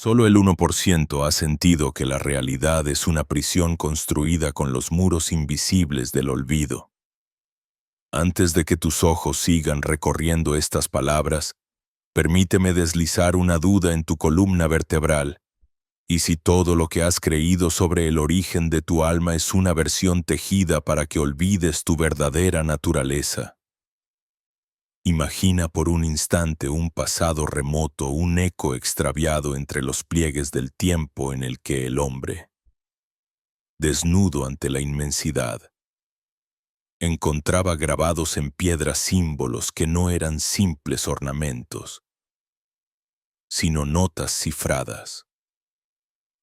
Solo el 1% ha sentido que la realidad es una prisión construida con los muros invisibles del olvido. Antes de que tus ojos sigan recorriendo estas palabras, permíteme deslizar una duda en tu columna vertebral. ¿Y si todo lo que has creído sobre el origen de tu alma es una versión tejida para que olvides tu verdadera naturaleza? Imagina por un instante un pasado remoto, un eco extraviado entre los pliegues del tiempo en el que el hombre, desnudo ante la inmensidad, encontraba grabados en piedra símbolos que no eran simples ornamentos, sino notas cifradas,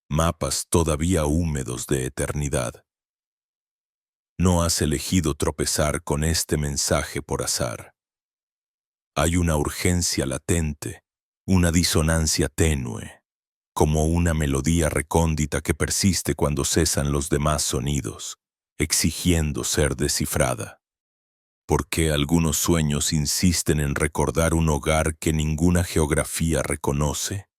mapas todavía húmedos de eternidad. No has elegido tropezar con este mensaje por azar. Hay una urgencia latente, una disonancia tenue, como una melodía recóndita que persiste cuando cesan los demás sonidos, exigiendo ser descifrada. ¿Por qué algunos sueños insisten en recordar un hogar que ninguna geografía reconoce?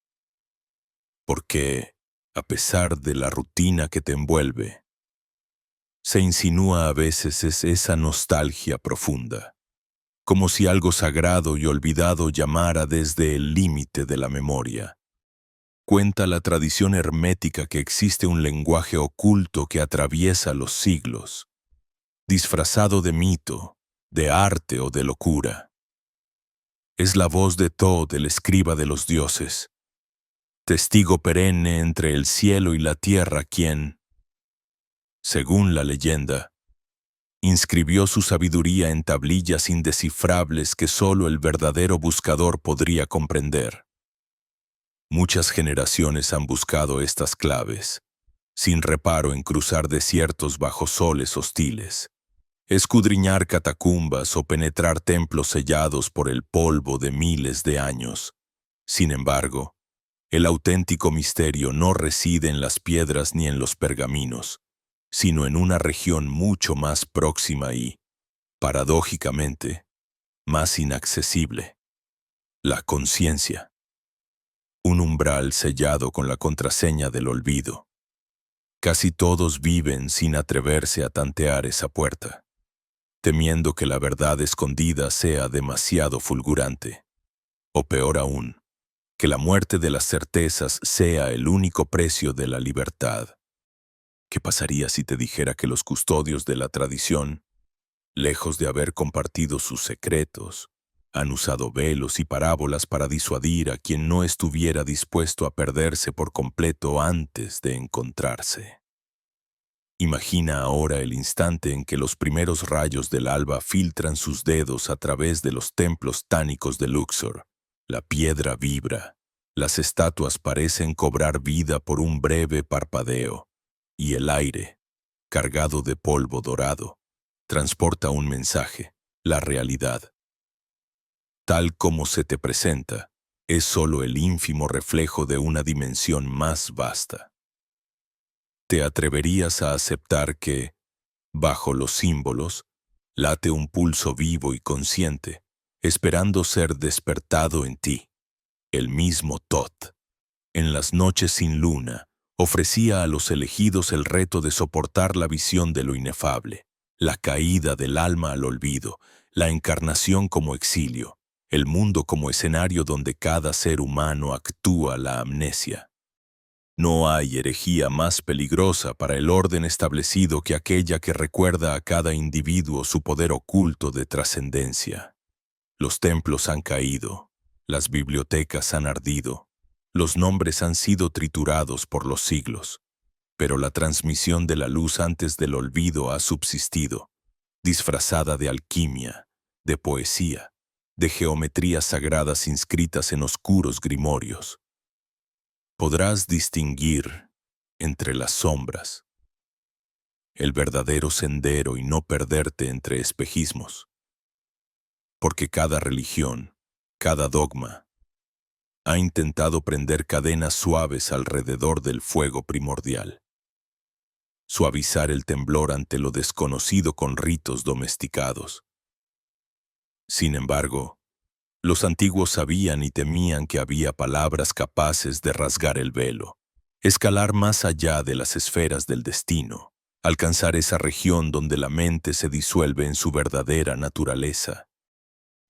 Porque, a pesar de la rutina que te envuelve, se insinúa a veces esa nostalgia profunda, como si algo sagrado y olvidado llamara desde el límite de la memoria. Cuenta la tradición hermética que existe un lenguaje oculto que atraviesa los siglos, disfrazado de mito, de arte o de locura. Es la voz de Thoth, el escriba de los dioses, testigo perenne entre el cielo y la tierra, quien, según la leyenda, inscribió su sabiduría en tablillas indescifrables que solo el verdadero buscador podría comprender. Muchas generaciones han buscado estas claves, sin reparo en cruzar desiertos bajo soles hostiles, escudriñar catacumbas o penetrar templos sellados por el polvo de miles de años. Sin embargo, el auténtico misterio no reside en las piedras ni en los pergaminos, sino en una región mucho más próxima y, paradójicamente, más inaccesible: la conciencia. Un umbral sellado con la contraseña del olvido. Casi todos viven sin atreverse a tantear esa puerta, temiendo que la verdad escondida sea demasiado fulgurante. O peor aún, que la muerte de las certezas sea el único precio de la libertad. ¿Qué pasaría si te dijera que los custodios de la tradición, lejos de haber compartido sus secretos, han usado velos y parábolas para disuadir a quien no estuviera dispuesto a perderse por completo antes de encontrarse? Imagina ahora el instante en que los primeros rayos del alba filtran sus dedos a través de los templos tánicos de Luxor. La piedra vibra, las estatuas parecen cobrar vida por un breve parpadeo, y el aire, cargado de polvo dorado, transporta un mensaje: la realidad, tal como se te presenta, es solo el ínfimo reflejo de una dimensión más vasta. ¿Te atreverías a aceptar que, bajo los símbolos, late un pulso vivo y consciente, esperando ser despertado en ti? El mismo Thoth, en las noches sin luna, ofrecía a los elegidos el reto de soportar la visión de lo inefable, la caída del alma al olvido, la encarnación como exilio, el mundo como escenario donde cada ser humano actúa la amnesia. No hay herejía más peligrosa para el orden establecido que aquella que recuerda a cada individuo su poder oculto de trascendencia. Los templos han caído, las bibliotecas han ardido, los nombres han sido triturados por los siglos, pero la transmisión de la luz antes del olvido ha subsistido, disfrazada de alquimia, de poesía, de geometrías sagradas inscritas en oscuros grimorios. Podrás distinguir, entre las sombras, el verdadero sendero y no perderte entre espejismos, porque cada religión, cada dogma, ha intentado prender cadenas suaves alrededor del fuego primordial, suavizar el temblor ante lo desconocido con ritos domesticados. Sin embargo, Los antiguos sabían y temían que había palabras capaces de rasgar el velo, escalar más allá de las esferas del destino, alcanzar esa región donde la mente se disuelve en su verdadera naturaleza.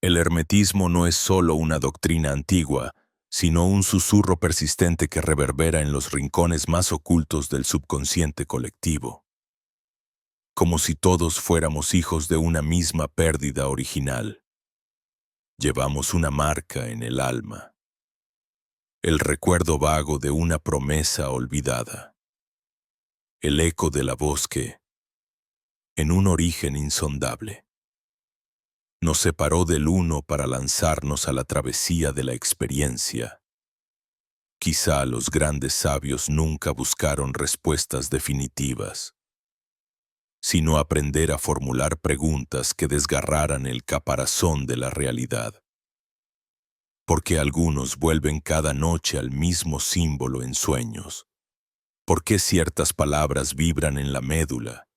El hermetismo no es solo una doctrina antigua, sino un susurro persistente que reverbera en los rincones más ocultos del subconsciente colectivo. Como si todos fuéramos hijos de una misma pérdida original. Llevamos una marca en el alma, el recuerdo vago de una promesa olvidada, el eco de la voz que, en un origen insondable, nos separó del uno para lanzarnos a la travesía de la experiencia. Quizá los grandes sabios nunca buscaron respuestas definitivas, sino aprender a formular preguntas que desgarraran el caparazón de la realidad. ¿Por qué algunos vuelven cada noche al mismo símbolo en sueños? ¿Por qué ciertas palabras vibran en la médula,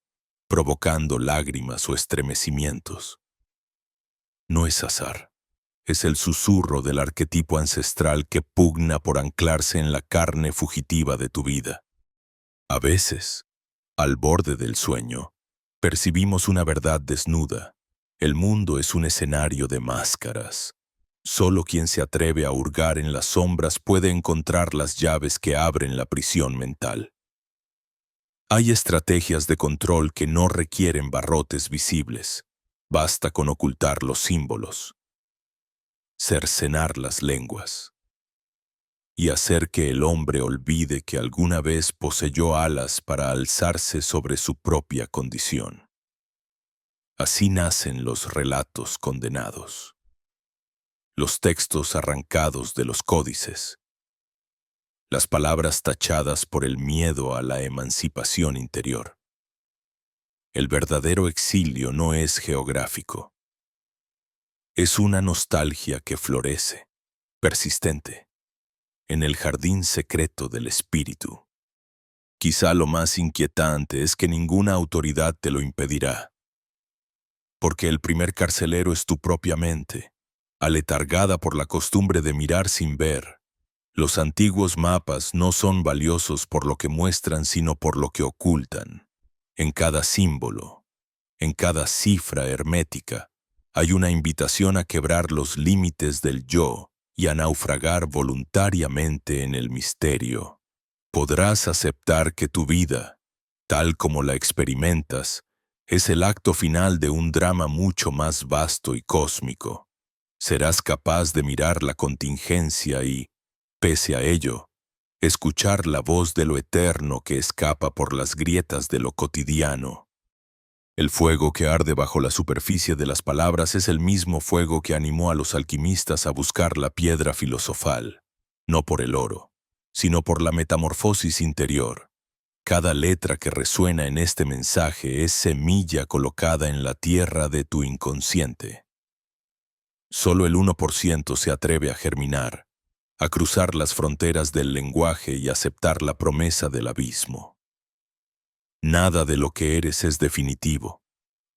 provocando lágrimas o estremecimientos? No es azar. Es el susurro del arquetipo ancestral que pugna por anclarse en la carne fugitiva de tu vida. A veces, al borde del sueño, percibimos una verdad desnuda. El mundo es un escenario de máscaras. Solo quien se atreve a hurgar en las sombras puede encontrar las llaves que abren la prisión mental. Hay estrategias de control que no requieren barrotes visibles. Basta con ocultar los símbolos, cercenar las lenguas y hacer que el hombre olvide que alguna vez poseyó alas para alzarse sobre su propia condición. Así nacen los relatos condenados, los textos arrancados de los códices, las palabras tachadas por el miedo a la emancipación interior. El verdadero exilio no es geográfico. Es una nostalgia que florece, persistente, en el jardín secreto del espíritu. Quizá lo más inquietante es que ninguna autoridad te lo impedirá, porque el primer carcelero es tu propia mente, aletargada por la costumbre de mirar sin ver. Los antiguos mapas no son valiosos por lo que muestran, sino por lo que ocultan. En cada símbolo, en cada cifra hermética, hay una invitación a quebrar los límites del yo y a naufragar voluntariamente en el misterio. Podrás aceptar que tu vida, tal como la experimentas, es el acto final de un drama mucho más vasto y cósmico. Serás capaz de mirar la contingencia y, pese a ello, escuchar la voz de lo eterno que escapa por las grietas de lo cotidiano. El fuego que arde bajo la superficie de las palabras es el mismo fuego que animó a los alquimistas a buscar la piedra filosofal, no por el oro, sino por la metamorfosis interior. Cada letra que resuena en este mensaje es semilla colocada en la tierra de tu inconsciente. Solo el 1% se atreve a germinar, a cruzar las fronteras del lenguaje y aceptar la promesa del abismo. Nada de lo que eres es definitivo.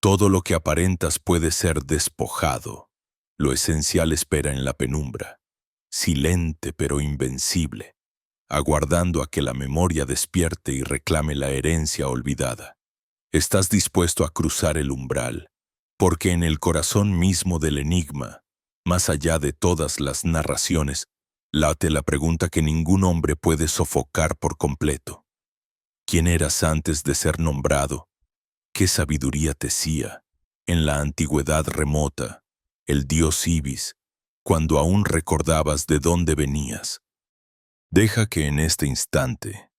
Todo lo que aparentas puede ser despojado. Lo esencial espera en la penumbra, silente pero invencible, aguardando a que la memoria despierte y reclame la herencia olvidada. Estás dispuesto a cruzar el umbral, porque en el corazón mismo del enigma, más allá de todas las narraciones, late la pregunta que ningún hombre puede sofocar por completo. ¿Quién eras antes de ser nombrado? ¿Qué sabiduría tecía en la antigüedad remota, el dios Ibis, cuando aún recordabas de dónde venías? Deja que en este instante,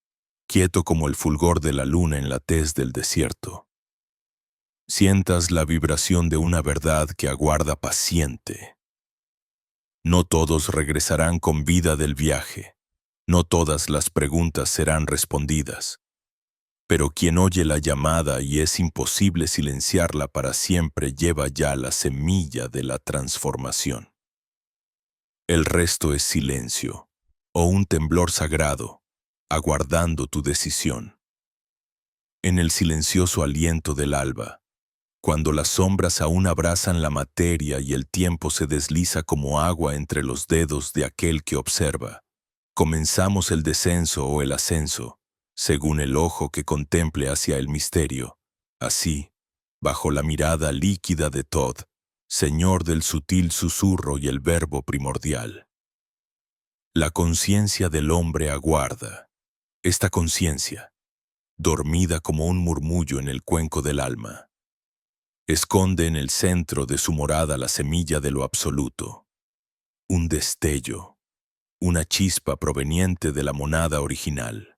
quieto como el fulgor de la luna en la tez del desierto, sientas la vibración de una verdad que aguarda paciente. No todos regresarán con vida del viaje, no todas las preguntas serán respondidas, pero quien oye la llamada y es imposible silenciarla para siempre lleva ya la semilla de la transformación. El resto es silencio, o un temblor sagrado, aguardando tu decisión. En el silencioso aliento del alba, cuando las sombras aún abrazan la materia y el tiempo se desliza como agua entre los dedos de aquel que observa, comenzamos el descenso o el ascenso, según el ojo que contemple hacia el misterio. Así, bajo la mirada líquida de Todd, señor del sutil susurro y el verbo primordial. La conciencia del hombre aguarda. Esta conciencia, dormida como un murmullo en el cuenco del alma, esconde en el centro de su morada la semilla de lo absoluto, un destello, una chispa proveniente de la monada original.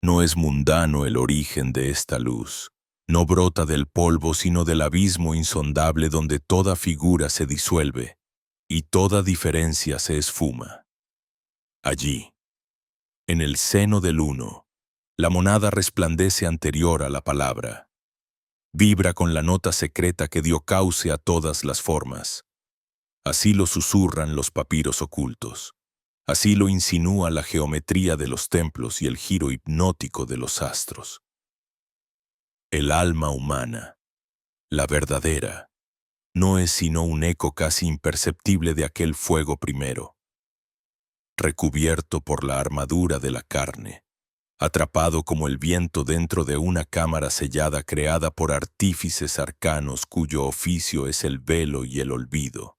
No es mundano el origen de esta luz, no brota del polvo sino del abismo insondable donde toda figura se disuelve y toda diferencia se esfuma. Allí, en el seno del uno, la monada resplandece anterior a la palabra. Vibra con la nota secreta que dio cauce a todas las formas. Así lo susurran los papiros ocultos. Así lo insinúa la geometría de los templos y el giro hipnótico de los astros. El alma humana, la verdadera, no es sino un eco casi imperceptible de aquel fuego primero, recubierto por la armadura de la carne, atrapado como el viento dentro de una cámara sellada creada por artífices arcanos cuyo oficio es el velo y el olvido.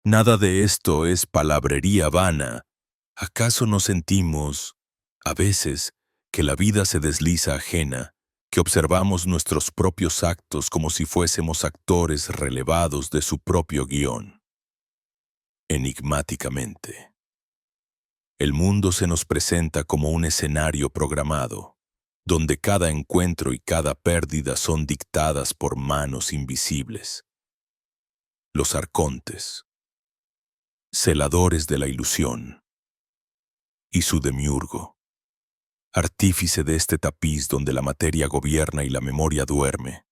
Nada de esto es palabrería vana. ¿Acaso no sentimos, a veces, que la vida se desliza ajena, que observamos nuestros propios actos como si fuésemos actores relevados de su propio guión? Enigmáticamente. El mundo se nos presenta como un escenario programado, donde cada encuentro y cada pérdida son dictadas por manos invisibles. Los arcontes, celadores de la ilusión, y su demiurgo, artífice de este tapiz donde la materia gobierna y la memoria duerme.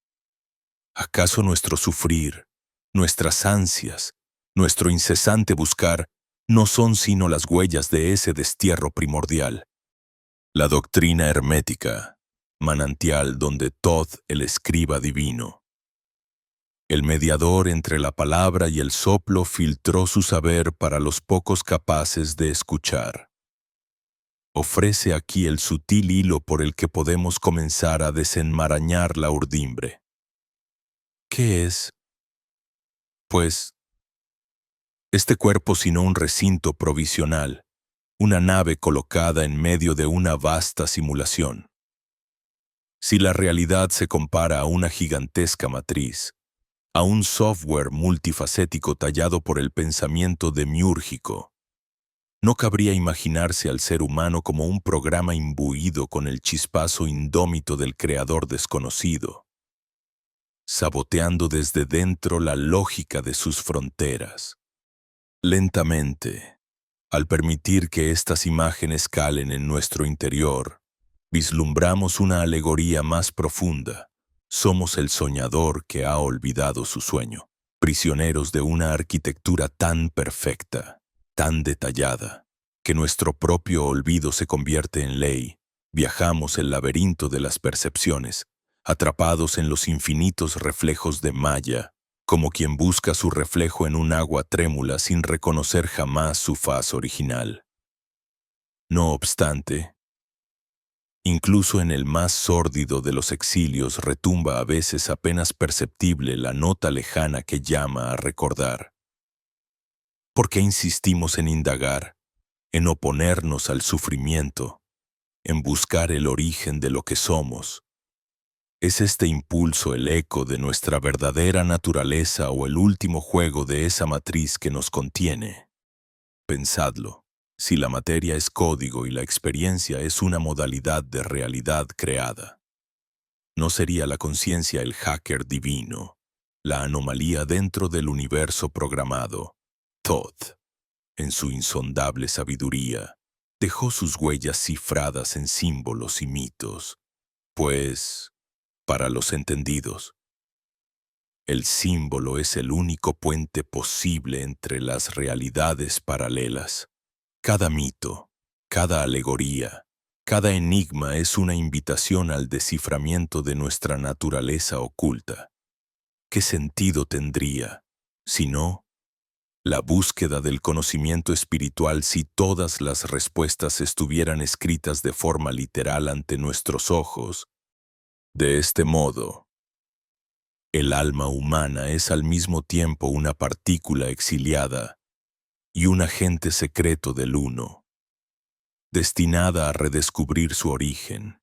¿Acaso nuestro sufrir, nuestras ansias, nuestro incesante buscar no son sino las huellas de ese destierro primordial? La doctrina hermética, manantial donde Todd el escriba divino, el mediador entre la palabra y el soplo, filtró su saber para los pocos capaces de escuchar. Ofrece aquí el sutil hilo por el que podemos comenzar a desenmarañar la urdimbre. ¿Qué es? Pues, este cuerpo sino un recinto provisional, una nave colocada en medio de una vasta simulación. Si la realidad se compara a una gigantesca matriz, a un software multifacético tallado por el pensamiento demiúrgico, no cabría imaginarse al ser humano como un programa imbuido con el chispazo indómito del creador desconocido, saboteando desde dentro la lógica de sus fronteras. Lentamente, al permitir que estas imágenes calen en nuestro interior, vislumbramos una alegoría más profunda. Somos el soñador que ha olvidado su sueño, prisioneros de una arquitectura tan perfecta, tan detallada, que nuestro propio olvido se convierte en ley. Viajamos el laberinto de las percepciones, atrapados en los infinitos reflejos de Maya, como quien busca su reflejo en un agua trémula sin reconocer jamás su faz original. No obstante, incluso en el más sórdido de los exilios retumba a veces apenas perceptible la nota lejana que llama a recordar. ¿Por qué insistimos en indagar, en oponernos al sufrimiento, en buscar el origen de lo que somos? ¿Es este impulso el eco de nuestra verdadera naturaleza o el último juego de esa matriz que nos contiene? Pensadlo. Si la materia es código y la experiencia es una modalidad de realidad creada, ¿no sería la conciencia el hacker divino, la anomalía dentro del universo programado? Todd, en su insondable sabiduría, dejó sus huellas cifradas en símbolos y mitos, pues, para los entendidos, el símbolo es el único puente posible entre las realidades paralelas. Cada mito, cada alegoría, cada enigma es una invitación al desciframiento de nuestra naturaleza oculta. ¿qué sentido tendría, si no, la búsqueda del conocimiento espiritual si todas las respuestas estuvieran escritas de forma literal ante nuestros ojos? De este modo, el alma humana es al mismo tiempo una partícula exiliada y un agente secreto del Uno, destinada a redescubrir su origen,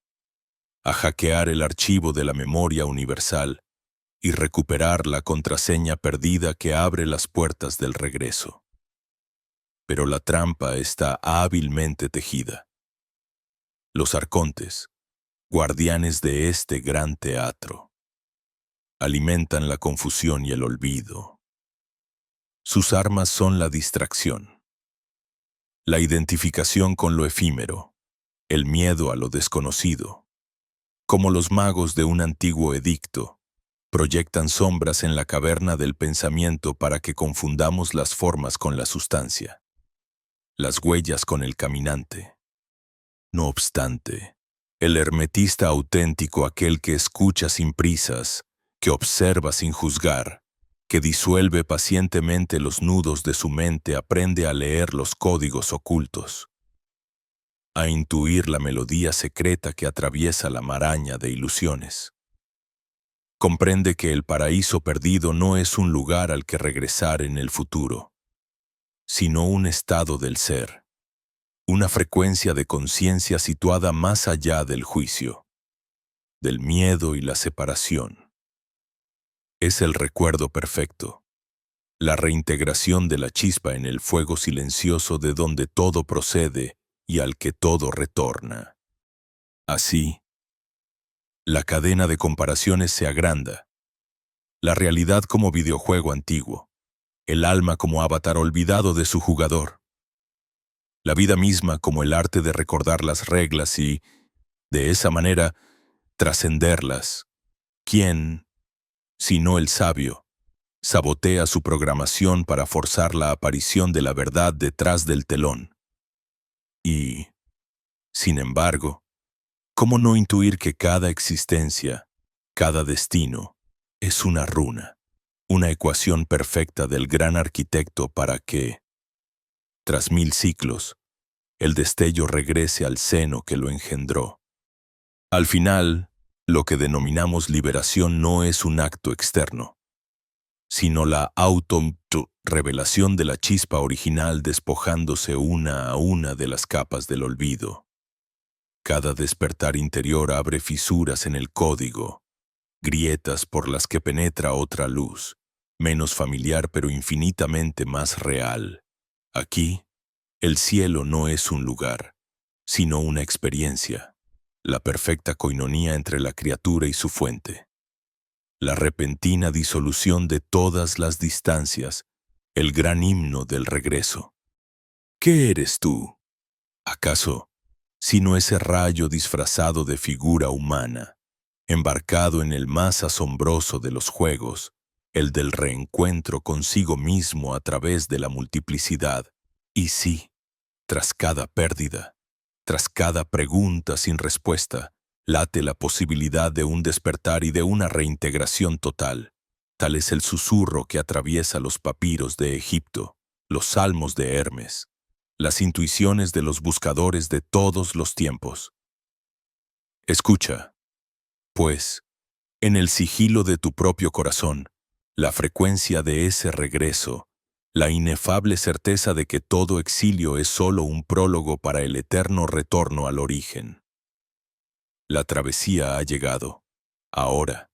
a hackear el archivo de la memoria universal y recuperar la contraseña perdida que abre las puertas del regreso. Pero la trampa está hábilmente tejida. Los arcontes, guardianes de este gran teatro, alimentan la confusión y el olvido. Sus armas son la distracción, la identificación con lo efímero, el miedo a lo desconocido. Como los magos de un antiguo edicto, proyectan sombras en la caverna del pensamiento para que confundamos las formas con la sustancia, las huellas con el caminante. No obstante, el hermetista auténtico, aquel que escucha sin prisas, que observa sin juzgar, que disuelve pacientemente los nudos de su mente, aprende a leer los códigos ocultos, a intuir la melodía secreta que atraviesa la maraña de ilusiones. Comprende que el paraíso perdido no es un lugar al que regresar en el futuro, sino un estado del ser, una frecuencia de conciencia situada más allá del juicio, del miedo y la separación. Es el recuerdo perfecto, la reintegración de la chispa en el fuego silencioso de donde todo procede y al que todo retorna. Así, la cadena de comparaciones se agranda, la realidad como videojuego antiguo, el alma como avatar olvidado de su jugador, la vida misma como el arte de recordar las reglas y, de esa manera, trascenderlas. ¿Quién, si no el sabio, sabotea su programación para forzar la aparición de la verdad detrás del telón? Y, sin embargo, ¿cómo no intuir que cada existencia, cada destino, es una runa, una ecuación perfecta del gran arquitecto para que, tras 1000 ciclos, el destello regrese al seno que lo engendró? Al final, lo que denominamos liberación no es un acto externo, sino la auto-revelación de la chispa original despojándose una a una de las capas del olvido. Cada despertar interior abre fisuras en el código, grietas por las que penetra otra luz, menos familiar pero infinitamente más real. Aquí, el cielo no es un lugar, sino una experiencia, la perfecta coinonía entre la criatura y su fuente, la repentina disolución de todas las distancias, el gran himno del regreso. ¿Qué eres tú? ¿Acaso, sino ese rayo disfrazado de figura humana, embarcado en el más asombroso de los juegos, el del reencuentro consigo mismo a través de la multiplicidad? Y sí, tras cada pérdida, tras cada pregunta sin respuesta, late la posibilidad de un despertar y de una reintegración total. Tal es el susurro que atraviesa los papiros de Egipto, los salmos de Hermes, las intuiciones de los buscadores de todos los tiempos. Escucha, pues, en el sigilo de tu propio corazón, la frecuencia de ese regreso, la inefable certeza de que todo exilio es solo un prólogo para el eterno retorno al origen. La travesía ha llegado, ahora,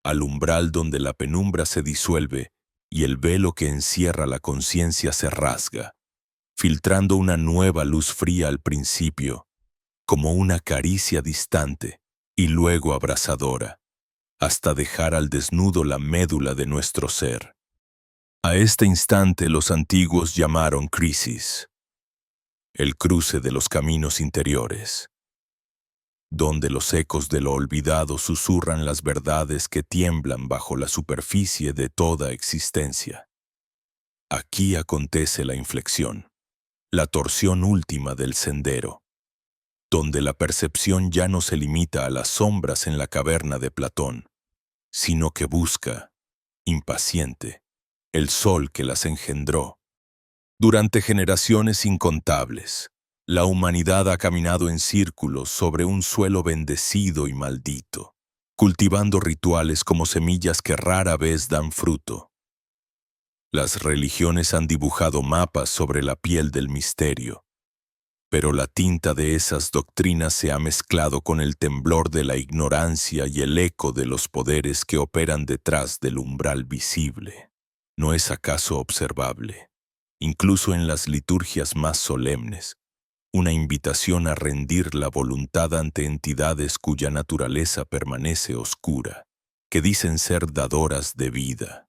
al umbral donde la penumbra se disuelve y el velo que encierra la conciencia se rasga, filtrando una nueva luz fría al principio, como una caricia distante y luego abrasadora, hasta dejar al desnudo la médula de nuestro ser. A este instante los antiguos llamaron crisis, el cruce de los caminos interiores, donde los ecos de lo olvidado susurran las verdades que tiemblan bajo la superficie de toda existencia. Aquí acontece la inflexión, la torsión última del sendero, donde la percepción ya no se limita a las sombras en la caverna de Platón, sino que busca, impaciente, el sol que las engendró. Durante generaciones incontables, la humanidad ha caminado en círculos sobre un suelo bendecido y maldito, cultivando rituales como semillas que rara vez dan fruto. Las religiones han dibujado mapas sobre la piel del misterio, pero la tinta de esas doctrinas se ha mezclado con el temblor de la ignorancia y el eco de los poderes que operan detrás del umbral visible. ¿No es acaso observable, incluso en las liturgias más solemnes, una invitación a rendir la voluntad ante entidades cuya naturaleza permanece oscura, que dicen ser dadoras de vida,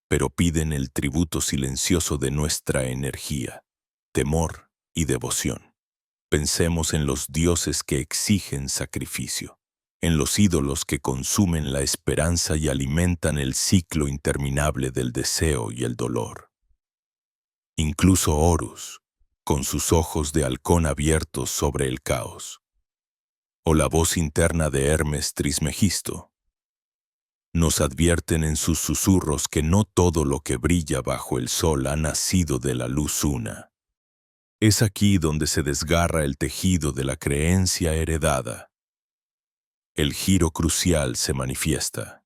pero piden el tributo silencioso de nuestra energía, temor y devoción? Pensemos en los dioses que exigen sacrificio, en los ídolos que consumen la esperanza y alimentan el ciclo interminable del deseo y el dolor. Incluso Horus, con sus ojos de halcón abiertos sobre el caos, o la voz interna de Hermes Trismegisto, nos advierten en sus susurros que no todo lo que brilla bajo el sol ha nacido de la luz una. Es aquí donde se desgarra el tejido de la creencia heredada. El giro crucial se manifiesta,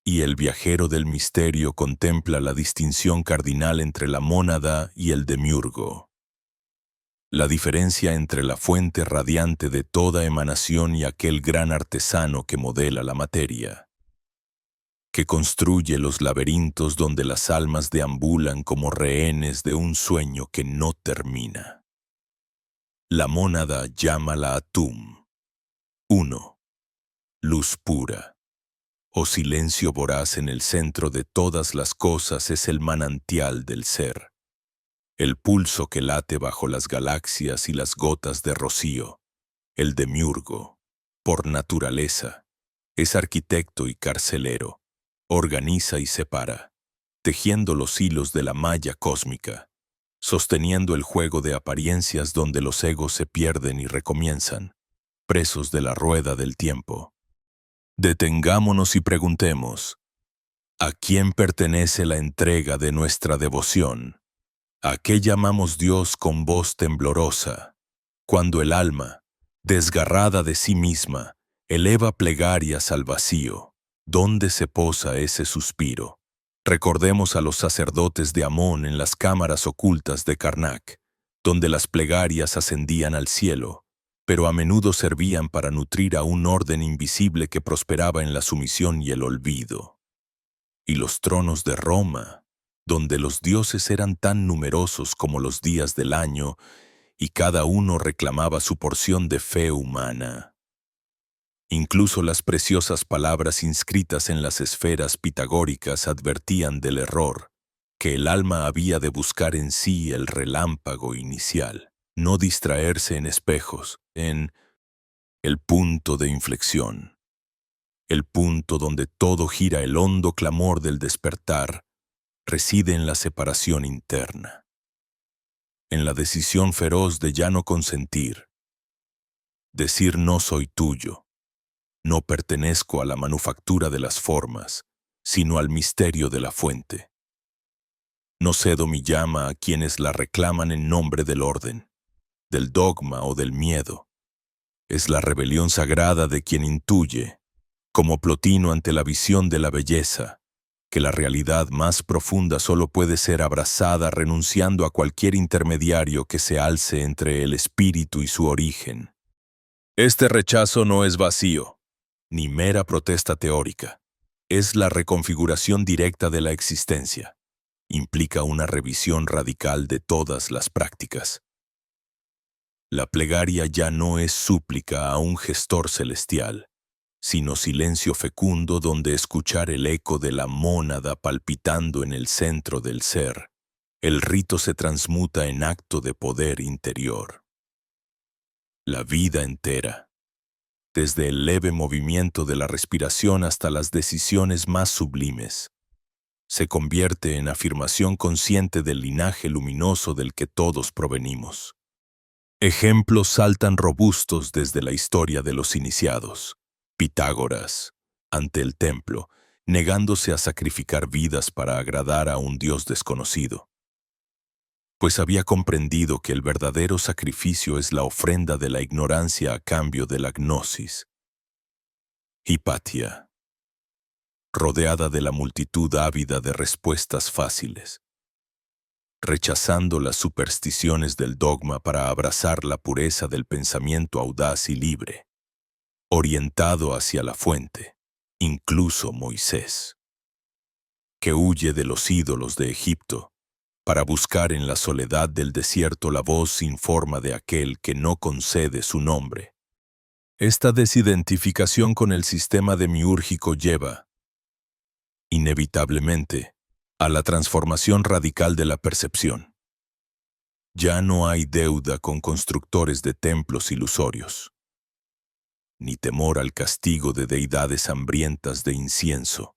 y el viajero del misterio contempla la distinción cardinal entre la mónada y el demiurgo. La diferencia entre la fuente radiante de toda emanación y aquel gran artesano que modela la materia, que construye los laberintos donde las almas deambulan como rehenes de un sueño que no termina. La mónada llama la Atum. 1. Luz pura. O silencio voraz en el centro de todas las cosas es el manantial del ser. El pulso que late bajo las galaxias y las gotas de rocío. El demiurgo, por naturaleza, es arquitecto y carcelero. Organiza y separa, tejiendo los hilos de la malla cósmica, sosteniendo el juego de apariencias donde los egos se pierden y recomienzan, presos de la rueda del tiempo. Detengámonos y preguntemos, ¿a quién pertenece la entrega de nuestra devoción? ¿A qué llamamos Dios con voz temblorosa, cuando el alma, desgarrada de sí misma, eleva plegarias al vacío? ¿Dónde se posa ese suspiro? Recordemos a los sacerdotes de Amón en las cámaras ocultas de Karnak, donde las plegarias ascendían al cielo, pero a menudo servían para nutrir a un orden invisible que prosperaba en la sumisión y el olvido. Y los tronos de Roma, donde los dioses eran tan numerosos como los días del año, y cada uno reclamaba su porción de fe humana. Incluso las preciosas palabras inscritas en las esferas pitagóricas advertían del error, que el alma había de buscar en sí el relámpago inicial, no distraerse en espejos, en el punto de inflexión, el punto donde todo gira. El hondo clamor del despertar reside en la separación interna, en la decisión feroz de ya no consentir, decir no soy tuyo. No pertenezco a la manufactura de las formas, sino al misterio de la fuente. No cedo mi llama a quienes la reclaman en nombre del orden, del dogma o del miedo. Es la rebelión sagrada de quien intuye, como Plotino ante la visión de la belleza, que la realidad más profunda solo puede ser abrazada renunciando a cualquier intermediario que se alce entre el espíritu y su origen. Este rechazo no es vacío, ni mera protesta teórica. Es la reconfiguración directa de la existencia. Implica una revisión radical de todas las prácticas. La plegaria ya no es súplica a un gestor celestial, sino silencio fecundo donde escuchar el eco de la mónada palpitando en el centro del ser. El rito se transmuta en acto de poder interior. La vida entera, desde el leve movimiento de la respiración hasta las decisiones más sublimes, se convierte en afirmación consciente del linaje luminoso del que todos provenimos. Ejemplos saltan robustos desde la historia de los iniciados. Pitágoras, ante el templo, negándose a sacrificar vidas para agradar a un Dios desconocido, pues había comprendido que el verdadero sacrificio es la ofrenda de la ignorancia a cambio de la gnosis. Hipatia, rodeada de la multitud ávida de respuestas fáciles, rechazando las supersticiones del dogma para abrazar la pureza del pensamiento audaz y libre, orientado hacia la fuente, incluso Moisés, que huye de los ídolos de Egipto, para buscar en la soledad del desierto la voz sin forma de aquel que no concede su nombre. Esta desidentificación con el sistema demiúrgico lleva, inevitablemente, a la transformación radical de la percepción. Ya no hay deuda con constructores de templos ilusorios, ni temor al castigo de deidades hambrientas de incienso.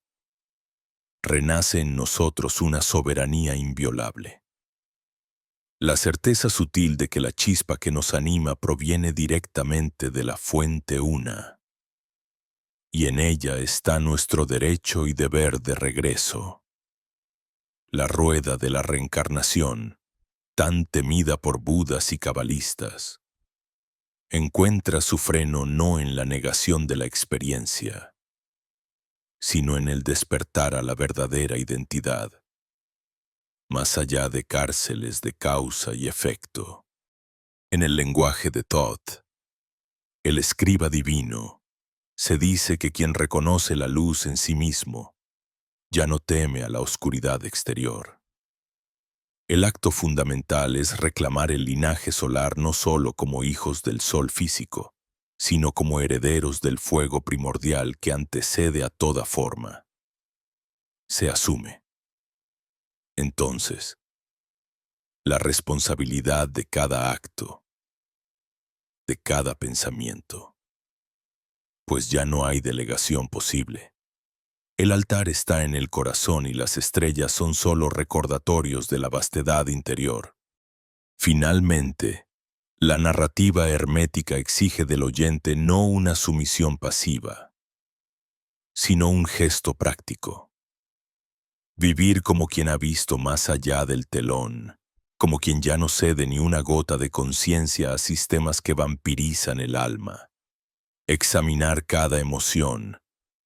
Renace en nosotros una soberanía inviolable. La certeza sutil de que la chispa que nos anima proviene directamente de la fuente una, y en ella está nuestro derecho y deber de regreso. La rueda de la reencarnación, tan temida por budas y cabalistas, encuentra su freno no en la negación de la experiencia, sino en el despertar a la verdadera identidad, más allá de cárceles de causa y efecto. En el lenguaje de Thoth, el escriba divino, se dice que quien reconoce la luz en sí mismo ya no teme a la oscuridad exterior. El acto fundamental es reclamar el linaje solar no solo como hijos del sol físico, sino como herederos del fuego primordial que antecede a toda forma. Se asume, entonces, la responsabilidad de cada acto, de cada pensamiento, pues ya no hay delegación posible. El altar está en el corazón y las estrellas son solo recordatorios de la vastedad interior. Finalmente, la narrativa hermética exige del oyente no una sumisión pasiva, sino un gesto práctico. Vivir como quien ha visto más allá del telón, como quien ya no cede ni una gota de conciencia a sistemas que vampirizan el alma. Examinar cada emoción,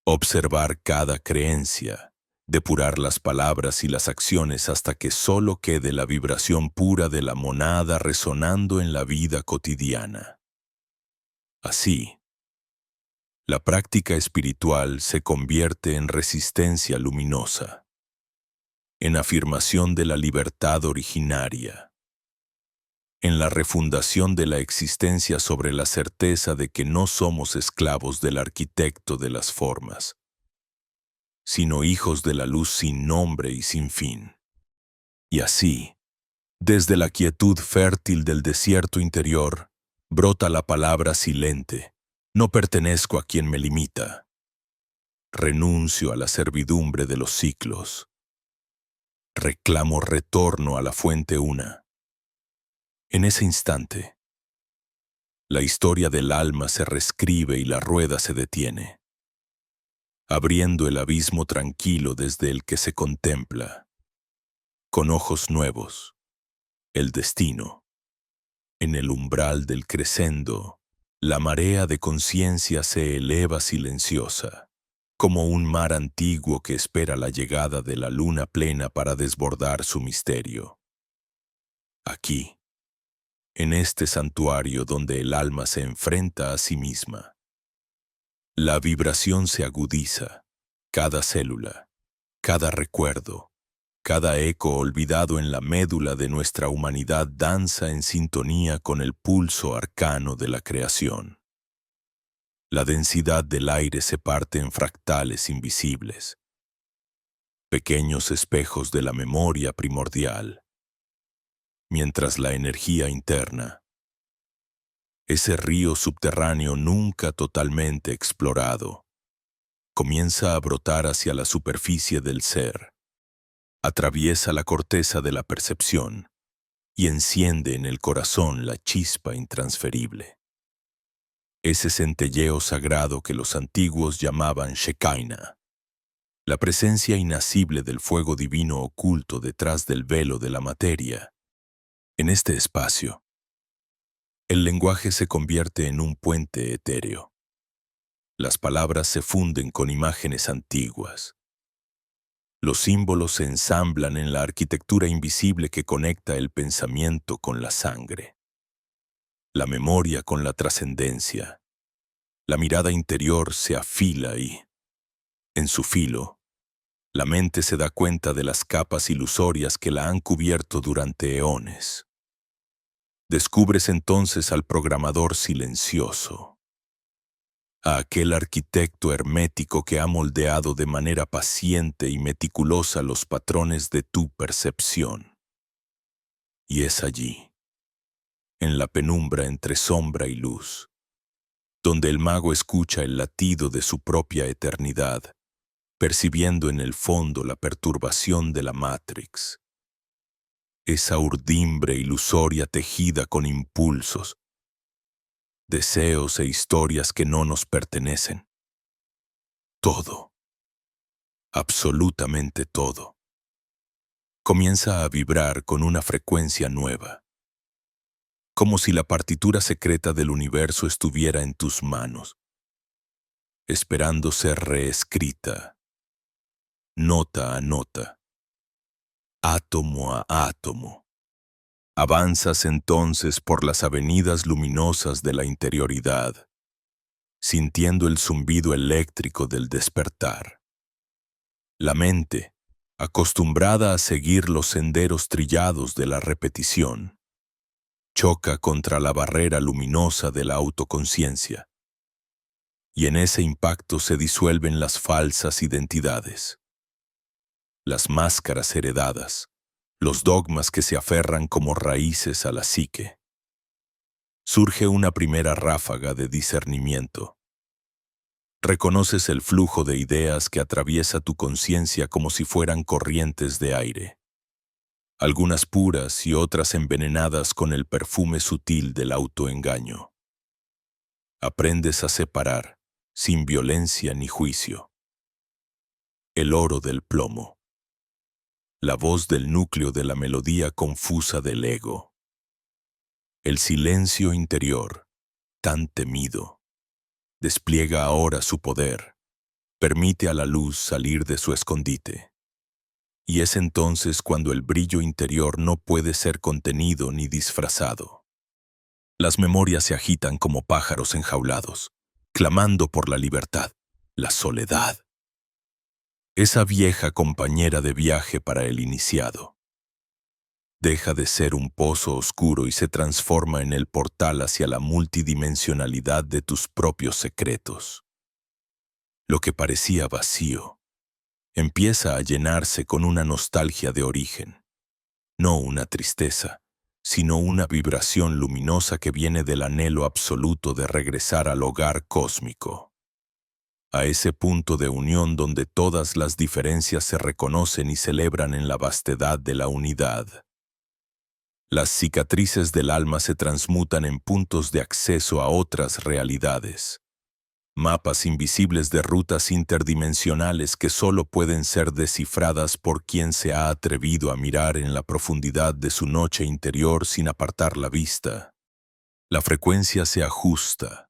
observar cada creencia, depurar las palabras y las acciones hasta que solo quede la vibración pura de la monada resonando en la vida cotidiana. Así, la práctica espiritual se convierte en resistencia luminosa, en afirmación de la libertad originaria, en la refundación de la existencia sobre la certeza de que no somos esclavos del arquitecto de las formas, sino hijos de la luz sin nombre y sin fin. Y así, desde la quietud fértil del desierto interior, brota la palabra silente: no pertenezco a quien me limita. Renuncio a la servidumbre de los ciclos. Reclamo retorno a la fuente una. En ese instante, la historia del alma se reescribe y la rueda se detiene, abriendo el abismo tranquilo desde el que se contempla, con ojos nuevos, el destino. En el umbral del crescendo, la marea de conciencia se eleva silenciosa, como un mar antiguo que espera la llegada de la luna plena para desbordar su misterio. Aquí, en este santuario donde el alma se enfrenta a sí misma, la vibración se agudiza, cada célula, cada recuerdo, cada eco olvidado en la médula de nuestra humanidad danza en sintonía con el pulso arcano de la creación. La densidad del aire se parte en fractales invisibles, pequeños espejos de la memoria primordial, mientras la energía interna, ese río subterráneo nunca totalmente explorado, comienza a brotar hacia la superficie del ser, atraviesa la corteza de la percepción y enciende en el corazón la chispa intransferible. Ese centelleo sagrado que los antiguos llamaban Shekinah, la presencia inacible del fuego divino oculto detrás del velo de la materia. En este espacio, el lenguaje se convierte en un puente etéreo. Las palabras se funden con imágenes antiguas. Los símbolos se ensamblan en la arquitectura invisible que conecta el pensamiento con la sangre, la memoria con la trascendencia. La mirada interior se afila y, en su filo, la mente se da cuenta de las capas ilusorias que la han cubierto durante eones. Descubres entonces al programador silencioso, a aquel arquitecto hermético que ha moldeado de manera paciente y meticulosa los patrones de tu percepción. Y es allí, en la penumbra entre sombra y luz, donde el mago escucha el latido de su propia eternidad, percibiendo en el fondo la perturbación de la Matrix. Esa urdimbre ilusoria tejida con impulsos, deseos e historias que no nos pertenecen. Todo, absolutamente todo, comienza a vibrar con una frecuencia nueva, como si la partitura secreta del universo estuviera en tus manos, esperando ser reescrita, nota a nota, átomo a átomo. Avanzas entonces por las avenidas luminosas de la interioridad, sintiendo el zumbido eléctrico del despertar. La mente, acostumbrada a seguir los senderos trillados de la repetición, choca contra la barrera luminosa de la autoconciencia, y en ese impacto se disuelven las falsas identidades, las máscaras heredadas, los dogmas que se aferran como raíces a la psique. Surge una primera ráfaga de discernimiento. Reconoces el flujo de ideas que atraviesa tu conciencia como si fueran corrientes de aire, algunas puras y otras envenenadas con el perfume sutil del autoengaño. Aprendes a separar, sin violencia ni juicio, el oro del plomo, la voz del núcleo de la melodía confusa del ego. El silencio interior, tan temido, despliega ahora su poder, permite a la luz salir de su escondite. Y es entonces cuando el brillo interior no puede ser contenido ni disfrazado. Las memorias se agitan como pájaros enjaulados, clamando por la libertad, la soledad. Esa vieja compañera de viaje para el iniciado. Deja de ser un pozo oscuro y se transforma en el portal hacia la multidimensionalidad de tus propios secretos. Lo que parecía vacío empieza a llenarse con una nostalgia de origen, no una tristeza, sino una vibración luminosa que viene del anhelo absoluto de regresar al hogar cósmico, a ese punto de unión donde todas las diferencias se reconocen y celebran en la vastedad de la unidad. Las cicatrices del alma se transmutan en puntos de acceso a otras realidades, mapas invisibles de rutas interdimensionales que solo pueden ser descifradas por quien se ha atrevido a mirar en la profundidad de su noche interior sin apartar la vista. La frecuencia se ajusta,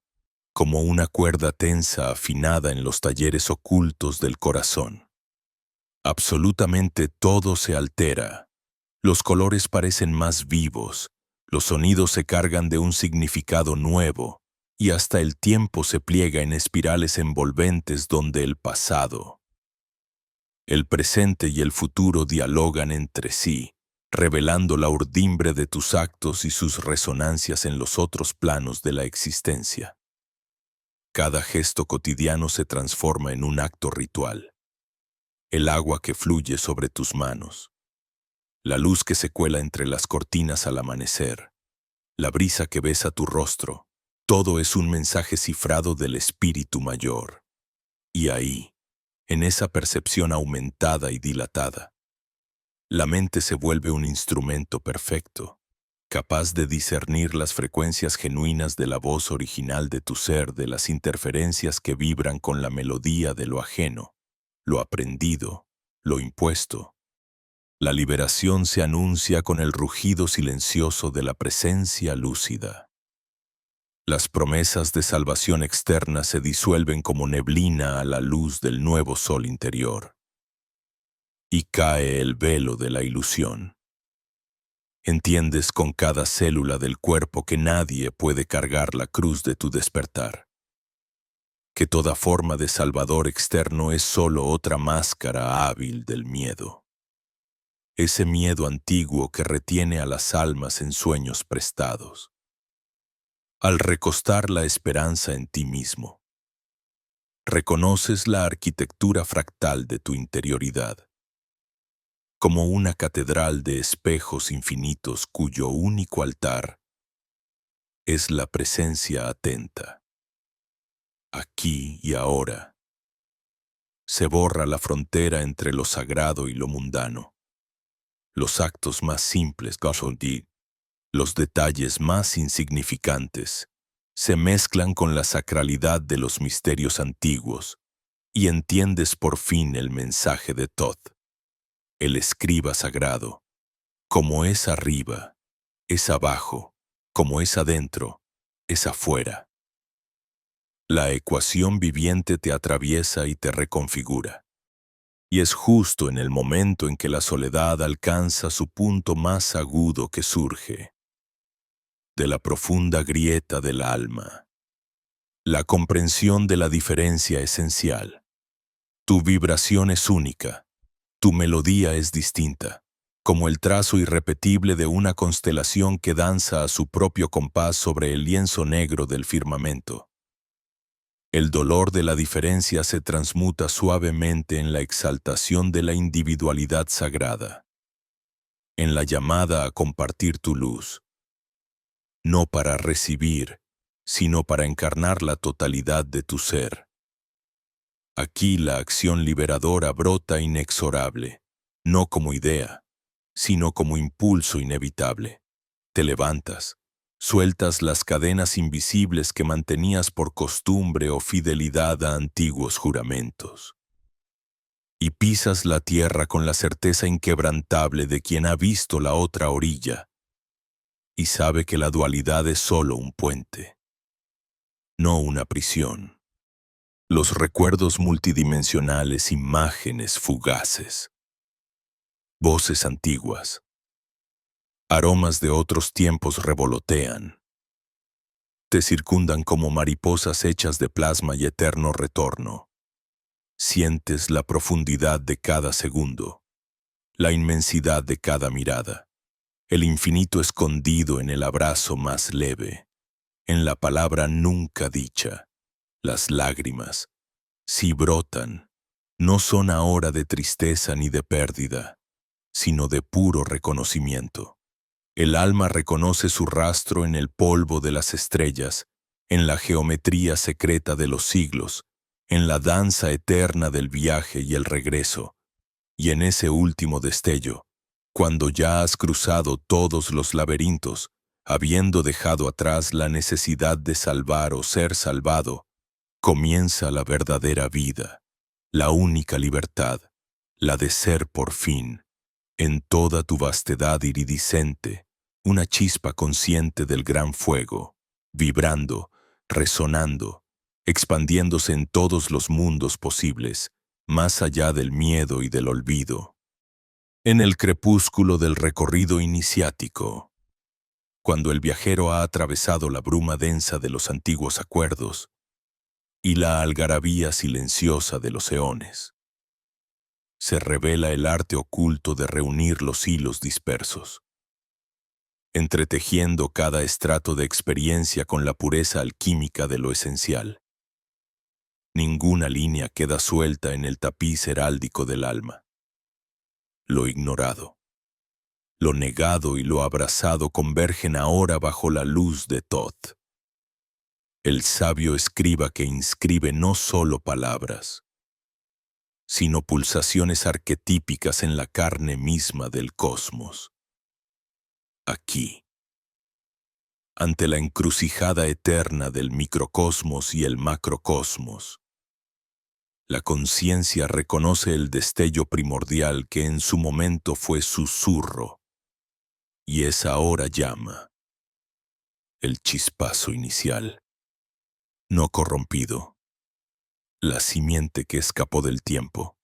como una cuerda tensa afinada en los talleres ocultos del corazón. Absolutamente todo se altera. Los colores parecen más vivos, los sonidos se cargan de un significado nuevo, y hasta el tiempo se pliega en espirales envolventes donde el pasado, el presente y el futuro dialogan entre sí, revelando la urdimbre de tus actos y sus resonancias en los otros planos de la existencia. Cada gesto cotidiano se transforma en un acto ritual. El agua que fluye sobre tus manos, la luz que se cuela entre las cortinas al amanecer, la brisa que besa tu rostro, todo es un mensaje cifrado del espíritu mayor. Y ahí, en esa percepción aumentada y dilatada, la mente se vuelve un instrumento perfecto, capaz de discernir las frecuencias genuinas de la voz original de tu ser de las interferencias que vibran con la melodía de lo ajeno, lo aprendido, lo impuesto. La liberación se anuncia con el rugido silencioso de la presencia lúcida. Las promesas de salvación externa se disuelven como neblina a la luz del nuevo sol interior. Y cae el velo de la ilusión. Entiendes con cada célula del cuerpo que nadie puede cargar la cruz de tu despertar. Que toda forma de salvador externo es solo otra máscara hábil del miedo. Ese miedo antiguo que retiene a las almas en sueños prestados. Al recostar la esperanza en ti mismo, reconoces la arquitectura fractal de tu interioridad, como una catedral de espejos infinitos cuyo único altar es la presencia atenta. Aquí y ahora se borra la frontera entre lo sagrado y lo mundano. Los actos más simples, los detalles más insignificantes, se mezclan con la sacralidad de los misterios antiguos y entiendes por fin el mensaje de Thoth, el escriba sagrado. Como es arriba, es abajo, como es adentro, es afuera. La ecuación viviente te atraviesa y te reconfigura. Y es justo en el momento en que la soledad alcanza su punto más agudo que surge de la profunda grieta del alma. La comprensión de la diferencia esencial. Tu vibración es única, tu melodía es distinta, como el trazo irrepetible de una constelación que danza a su propio compás sobre el lienzo negro del firmamento. El dolor de la diferencia se transmuta suavemente en la exaltación de la individualidad sagrada, en la llamada a compartir tu luz, no para recibir, sino para encarnar la totalidad de tu ser. Aquí la acción liberadora brota inexorable, no como idea, sino como impulso inevitable. Te levantas, sueltas las cadenas invisibles que mantenías por costumbre o fidelidad a antiguos juramentos. Y pisas la tierra con la certeza inquebrantable de quien ha visto la otra orilla y sabe que la dualidad es solo un puente, no una prisión. Los recuerdos multidimensionales, imágenes fugaces, voces antiguas, aromas de otros tiempos revolotean. Te circundan como mariposas hechas de plasma y eterno retorno. Sientes la profundidad de cada segundo, la inmensidad de cada mirada, el infinito escondido en el abrazo más leve, en la palabra nunca dicha. Las lágrimas, si brotan, no son ahora de tristeza ni de pérdida, sino de puro reconocimiento. El alma reconoce su rastro en el polvo de las estrellas, en la geometría secreta de los siglos, en la danza eterna del viaje y el regreso, y en ese último destello, cuando ya has cruzado todos los laberintos, habiendo dejado atrás la necesidad de salvar o ser salvado, comienza la verdadera vida, la única libertad, la de ser por fin, en toda tu vastedad iridiscente, una chispa consciente del gran fuego, vibrando, resonando, expandiéndose en todos los mundos posibles, más allá del miedo y del olvido. En el crepúsculo del recorrido iniciático, cuando el viajero ha atravesado la bruma densa de los antiguos acuerdos y la algarabía silenciosa de los eones, se revela el arte oculto de reunir los hilos dispersos, entretejiendo cada estrato de experiencia con la pureza alquímica de lo esencial. Ninguna línea queda suelta en el tapiz heráldico del alma. Lo ignorado, lo negado y lo abrazado convergen ahora bajo la luz de Thoth, el sabio escriba que inscribe no solo palabras, sino pulsaciones arquetípicas en la carne misma del cosmos. Aquí, ante la encrucijada eterna del microcosmos y el macrocosmos, La conciencia reconoce el destello primordial que en su momento fue susurro, y es ahora llama, el chispazo inicial, no corrompido, la simiente que escapó del tiempo.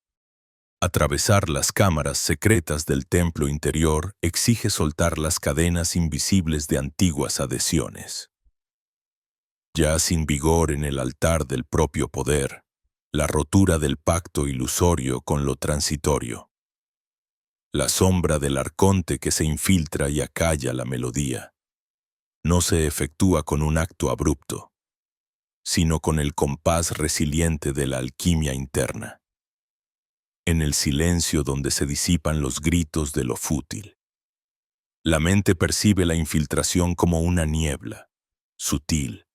Atravesar las cámaras secretas del templo interior exige soltar las cadenas invisibles de antiguas adhesiones. Ya sin vigor en el altar del propio poder, la rotura del pacto ilusorio con lo transitorio. La sombra del arconte que se infiltra y acalla la melodía. No se efectúa con un acto abrupto, sino con el compás resiliente de la alquimia interna. En el silencio donde se disipan los gritos de lo fútil. La mente percibe la infiltración como una niebla, sutil,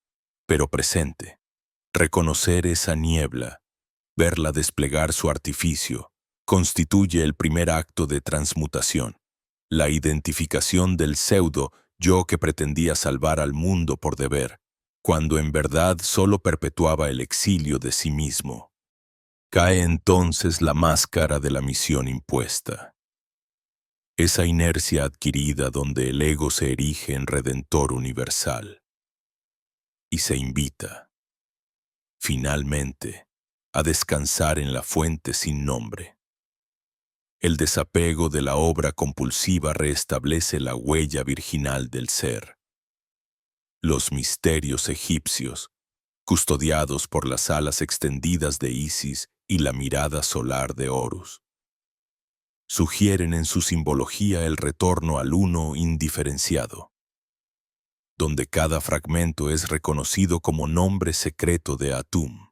pero presente. Reconocer esa niebla, verla desplegar su artificio, constituye el primer acto de transmutación, la identificación del pseudo yo que pretendía salvar al mundo por deber, cuando en verdad solo perpetuaba el exilio de sí mismo. Cae entonces la máscara de la misión impuesta. Esa inercia adquirida donde el ego se erige en redentor universal. Y se invita, finalmente, a descansar en la fuente sin nombre. El desapego de la obra compulsiva restablece la huella virginal del ser. Los misterios egipcios, custodiados por las alas extendidas de Isis y la mirada solar de Horus, sugieren en su simbología el retorno al uno indiferenciado, donde cada fragmento es reconocido como nombre secreto de Atum,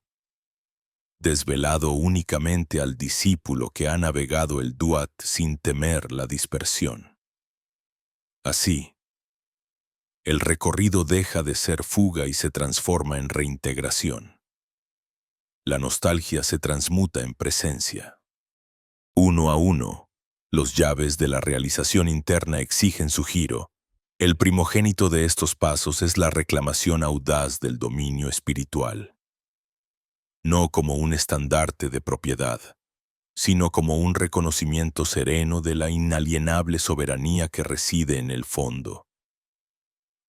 desvelado únicamente al discípulo que ha navegado el Duat sin temer la dispersión. Así, el recorrido deja de ser fuga y se transforma en reintegración. La nostalgia se transmuta en presencia. Uno a uno, los llaves de la realización interna exigen su giro. El primogénito de estos pasos es la reclamación audaz del dominio espiritual. No como un estandarte de propiedad, sino como un reconocimiento sereno de la inalienable soberanía que reside en el fondo,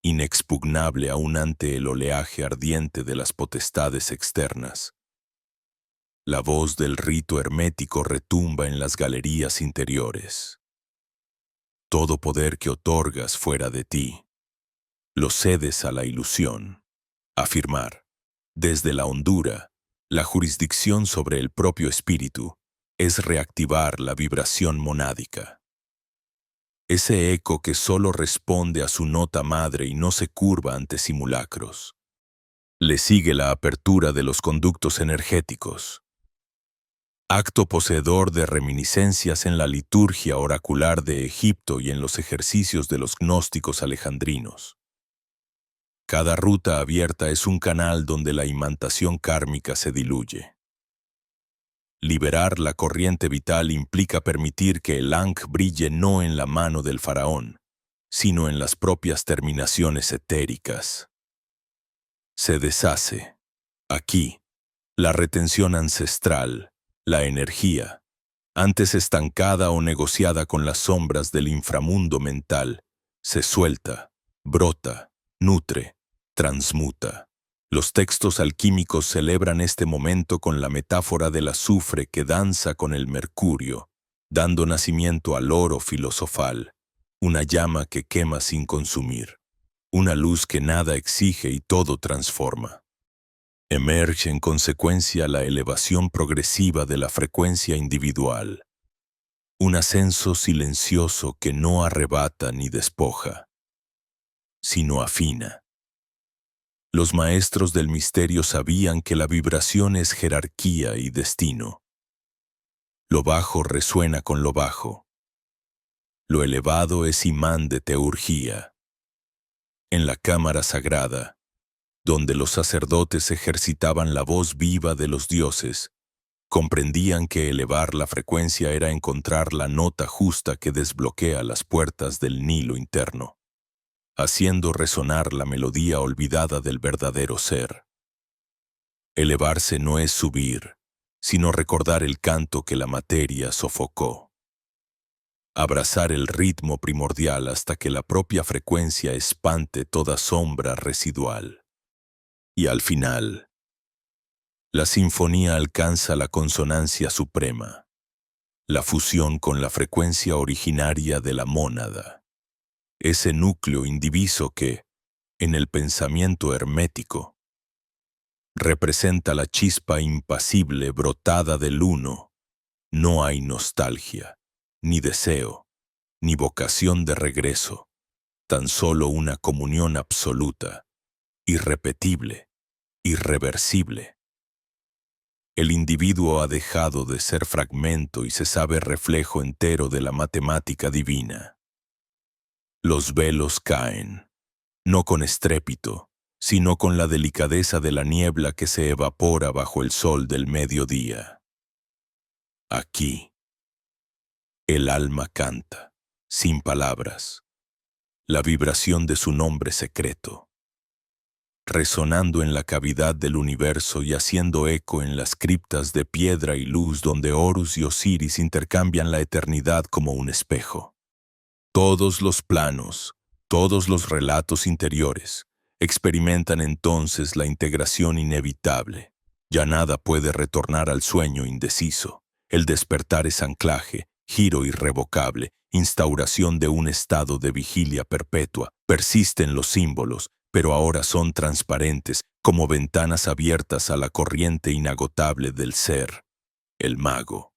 inexpugnable aún ante el oleaje ardiente de las potestades externas. La voz del rito hermético retumba en las galerías interiores. Todo poder que otorgas fuera de ti, lo cedes a la ilusión. Afirmar, desde la hondura, la jurisdicción sobre el propio espíritu, es reactivar la vibración monádica. Ese eco que solo responde a su nota madre y no se curva ante simulacros. Le sigue la apertura de los conductos energéticos. Acto poseedor de reminiscencias en la liturgia oracular de Egipto y en los ejercicios de los gnósticos alejandrinos. Cada ruta abierta es un canal donde la imantación kármica se diluye. Liberar la corriente vital implica permitir que el Ankh brille no en la mano del faraón, sino en las propias terminaciones etéricas. Se deshace, aquí, la retención ancestral, la energía, antes estancada o negociada con las sombras del inframundo mental, se suelta, brota, nutre, transmuta. Los textos alquímicos celebran este momento con la metáfora del azufre que danza con el mercurio, dando nacimiento al oro filosofal, una llama que quema sin consumir, una luz que nada exige y todo transforma. Emerge en consecuencia la elevación progresiva de la frecuencia individual, un ascenso silencioso que no arrebata ni despoja, sino afina. Los maestros del misterio sabían que la vibración es jerarquía y destino. Lo bajo resuena con lo bajo. Lo elevado es imán de teurgía. En la cámara sagrada, donde los sacerdotes ejercitaban la voz viva de los dioses, comprendían que elevar la frecuencia era encontrar la nota justa que desbloquea las puertas del Nilo interno, haciendo resonar la melodía olvidada del verdadero ser. Elevarse no es subir, sino recordar el canto que la materia sofocó. Abrazar el ritmo primordial hasta que la propia frecuencia espante toda sombra residual. Y al final, la sinfonía alcanza la consonancia suprema, la fusión con la frecuencia originaria de la mónada, ese núcleo indiviso que, en el pensamiento hermético, representa la chispa impasible brotada del uno. No hay nostalgia, ni deseo, ni vocación de regreso, tan solo una comunión absoluta, irrepetible, irreversible. El individuo ha dejado de ser fragmento y se sabe reflejo entero de la matemática divina. Los velos caen, no con estrépito, sino con la delicadeza de la niebla que se evapora bajo el sol del mediodía. Aquí, el alma canta, sin palabras, la vibración de su nombre secreto, resonando en la cavidad del universo y haciendo eco en las criptas de piedra y luz donde Horus y Osiris intercambian la eternidad como un espejo. Todos los planos, todos los relatos interiores, experimentan entonces la integración inevitable. Ya nada puede retornar al sueño indeciso. El despertar es anclaje, giro irrevocable, instauración de un estado de vigilia perpetua. Persisten los símbolos, pero ahora son transparentes, como ventanas abiertas a la corriente inagotable del ser. El mago,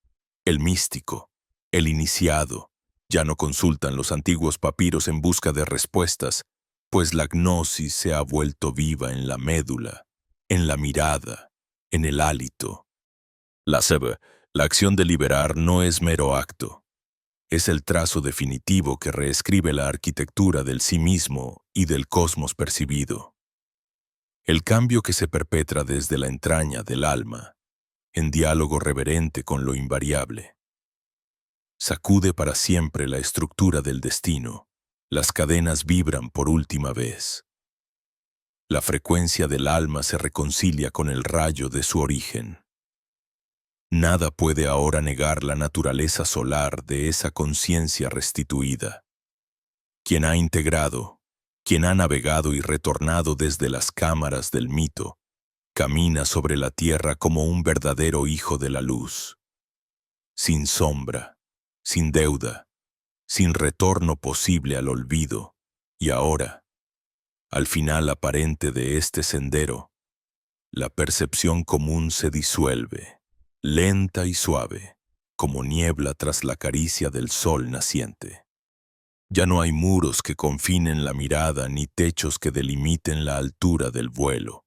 el místico, el iniciado, ya no consultan los antiguos papiros en busca de respuestas, pues la gnosis se ha vuelto viva en la médula, en la mirada, en el hálito. La acción de liberar no es mero acto. Es el trazo definitivo que reescribe la arquitectura del sí mismo y del cosmos percibido. El cambio que se perpetra desde la entraña del alma, en diálogo reverente con lo invariable. Sacude para siempre la estructura del destino. Las cadenas vibran por última vez. La frecuencia del alma se reconcilia con el rayo de su origen. Nada puede ahora negar la naturaleza solar de esa conciencia restituida. Quien ha integrado, quien ha navegado y retornado desde las cámaras del mito, camina sobre la tierra como un verdadero hijo de la luz. Sin sombra, sin deuda, sin retorno posible al olvido, y ahora, al final aparente de este sendero, la percepción común se disuelve, lenta y suave, como niebla tras la caricia del sol naciente. Ya no hay muros que confinen la mirada ni techos que delimiten la altura del vuelo.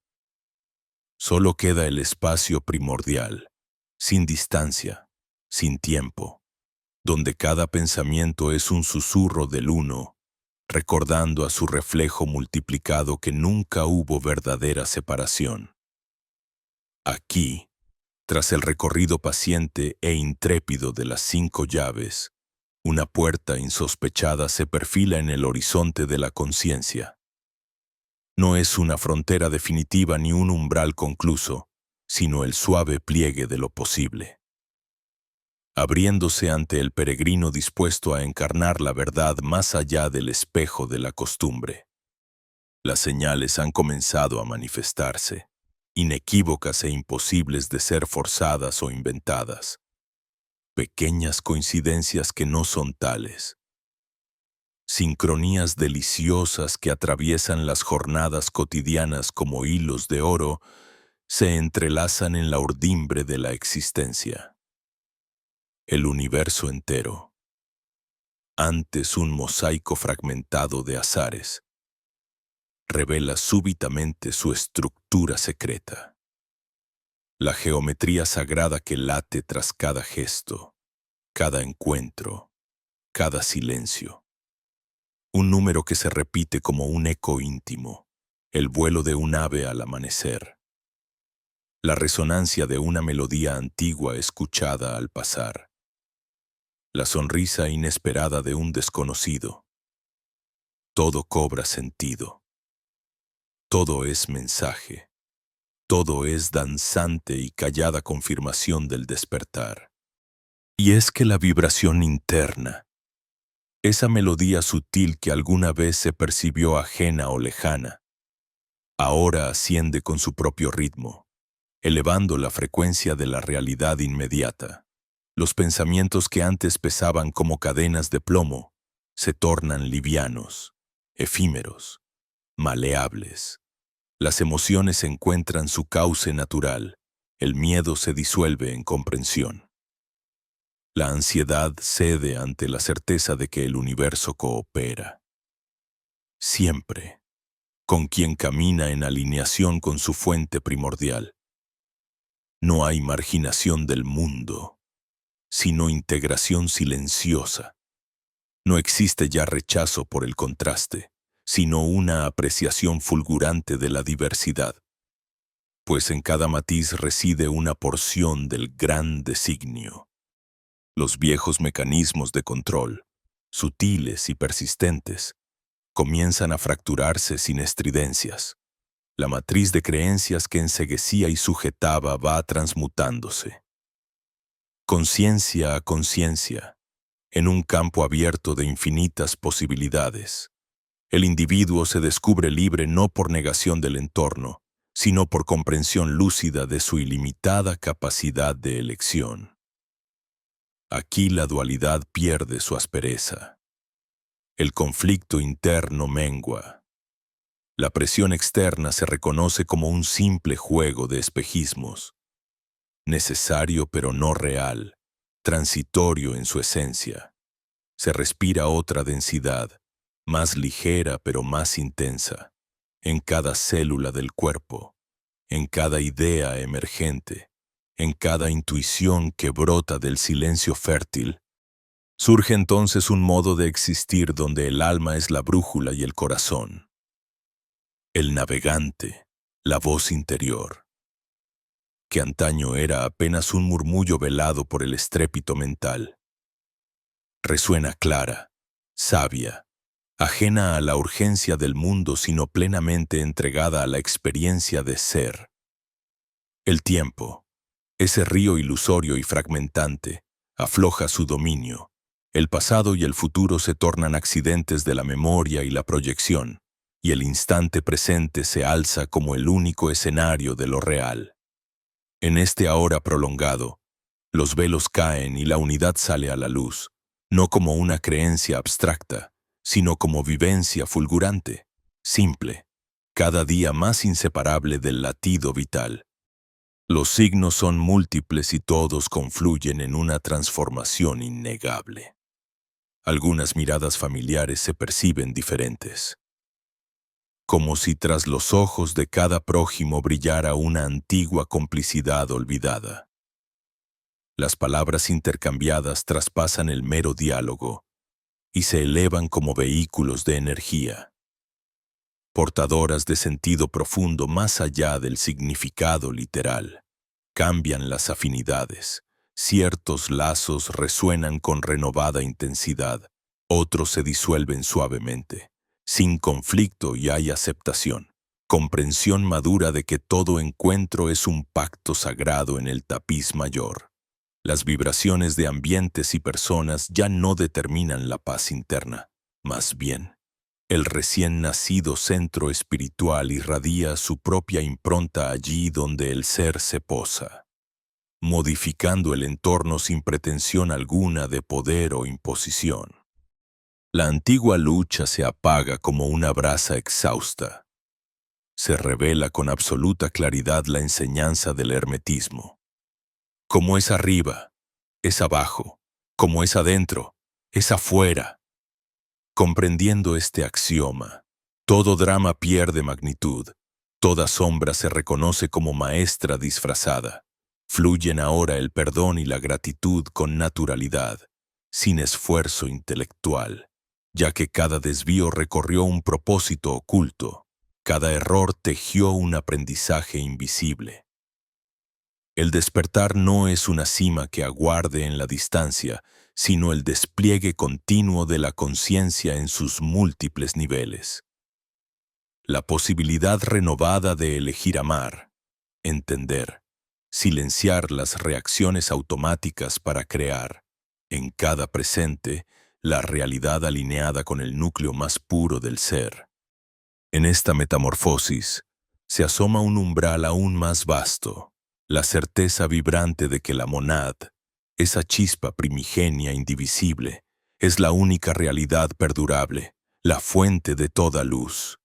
Solo queda el espacio primordial, sin distancia, sin tiempo, donde cada pensamiento es un susurro del uno, recordando a su reflejo multiplicado que nunca hubo verdadera separación. Aquí, tras el recorrido paciente e intrépido de las 5 llaves, una puerta insospechada se perfila en el horizonte de la conciencia. No es una frontera definitiva ni un umbral concluso, sino el suave pliegue de lo posible. Abriéndose ante el peregrino dispuesto a encarnar la verdad más allá del espejo de la costumbre. Las señales han comenzado a manifestarse, inequívocas e imposibles de ser forzadas o inventadas. Pequeñas coincidencias que no son tales. Sincronías deliciosas que atraviesan las jornadas cotidianas como hilos de oro, se entrelazan en la urdimbre de la existencia. El universo entero, antes un mosaico fragmentado de azares, revela súbitamente su estructura secreta. La geometría sagrada que late tras cada gesto, cada encuentro, cada silencio. Un número que se repite como un eco íntimo, el vuelo de un ave al amanecer. La resonancia de una melodía antigua escuchada al pasar. La sonrisa inesperada de un desconocido. Todo cobra sentido. Todo es mensaje. todo es danzante y callada confirmación del despertar. Y es que la vibración interna, esa melodía sutil que alguna vez se percibió ajena o lejana, ahora asciende con su propio ritmo, elevando la frecuencia de la realidad inmediata. Los pensamientos que antes pesaban como cadenas de plomo se tornan livianos, efímeros, maleables. Las emociones encuentran su cauce natural, el miedo se disuelve en comprensión. La ansiedad cede ante la certeza de que el universo coopera. Siempre, con quien camina en alineación con su fuente primordial. No hay marginación del mundo, sino integración silenciosa. No existe ya rechazo por el contraste, sino una apreciación fulgurante de la diversidad, pues en cada matiz reside una porción del gran designio. Los viejos mecanismos de control, sutiles y persistentes, comienzan a fracturarse sin estridencias. La matriz de creencias que enceguecía y sujetaba va transmutándose. Conciencia a conciencia, en un campo abierto de infinitas posibilidades. El individuo se descubre libre no por negación del entorno, sino por comprensión lúcida de su ilimitada capacidad de elección. Aquí la dualidad pierde su aspereza. El conflicto interno mengua. La presión externa se reconoce como un simple juego de espejismos, necesario pero no real, transitorio en su esencia. Se respira otra densidad, más ligera pero más intensa, en cada célula del cuerpo, en cada idea emergente, en cada intuición que brota del silencio fértil. Surge entonces un modo de existir donde el alma es la brújula y el corazón. El navegante, la voz interior, que antaño era apenas un murmullo velado por el estrépito mental. Resuena clara, sabia, ajena a la urgencia del mundo sino plenamente entregada a la experiencia de ser. El tiempo, ese río ilusorio y fragmentante, afloja su dominio. El pasado y el futuro se tornan accidentes de la memoria y la proyección, y el instante presente se alza como el único escenario de lo real. En este ahora prolongado, los velos caen y la unidad sale a la luz, no como una creencia abstracta, sino como vivencia fulgurante, simple, cada día más inseparable del latido vital. Los signos son múltiples y todos confluyen en una transformación innegable. Algunas miradas familiares se perciben diferentes, como si tras los ojos de cada prójimo brillara una antigua complicidad olvidada. Las palabras intercambiadas traspasan el mero diálogo y se elevan como vehículos de energía, portadoras de sentido profundo más allá del significado literal. Cambian las afinidades, ciertos lazos resuenan con renovada intensidad, otros se disuelven suavemente, sin conflicto y hay aceptación, comprensión madura de que todo encuentro es un pacto sagrado en el tapiz mayor. Las vibraciones de ambientes y personas ya no determinan la paz interna, más bien, el recién nacido centro espiritual irradia su propia impronta allí donde el ser se posa, modificando el entorno sin pretensión alguna de poder o imposición. La antigua lucha se apaga como una brasa exhausta. Se revela con absoluta claridad la enseñanza del hermetismo. Como es arriba, es abajo, como es adentro, es afuera. Comprendiendo este axioma, todo drama pierde magnitud, toda sombra se reconoce como maestra disfrazada. Fluyen ahora el perdón y la gratitud con naturalidad, sin esfuerzo intelectual, ya que cada desvío recorrió un propósito oculto, cada error tejió un aprendizaje invisible. El despertar no es una cima que aguarde en la distancia, sino el despliegue continuo de la conciencia en sus múltiples niveles. La posibilidad renovada de elegir amar, entender, silenciar las reacciones automáticas para crear, en cada presente, la realidad alineada con el núcleo más puro del ser. En esta metamorfosis, se asoma un umbral aún más vasto, la certeza vibrante de que la monad, esa chispa primigenia indivisible, es la única realidad perdurable, la fuente de toda luz.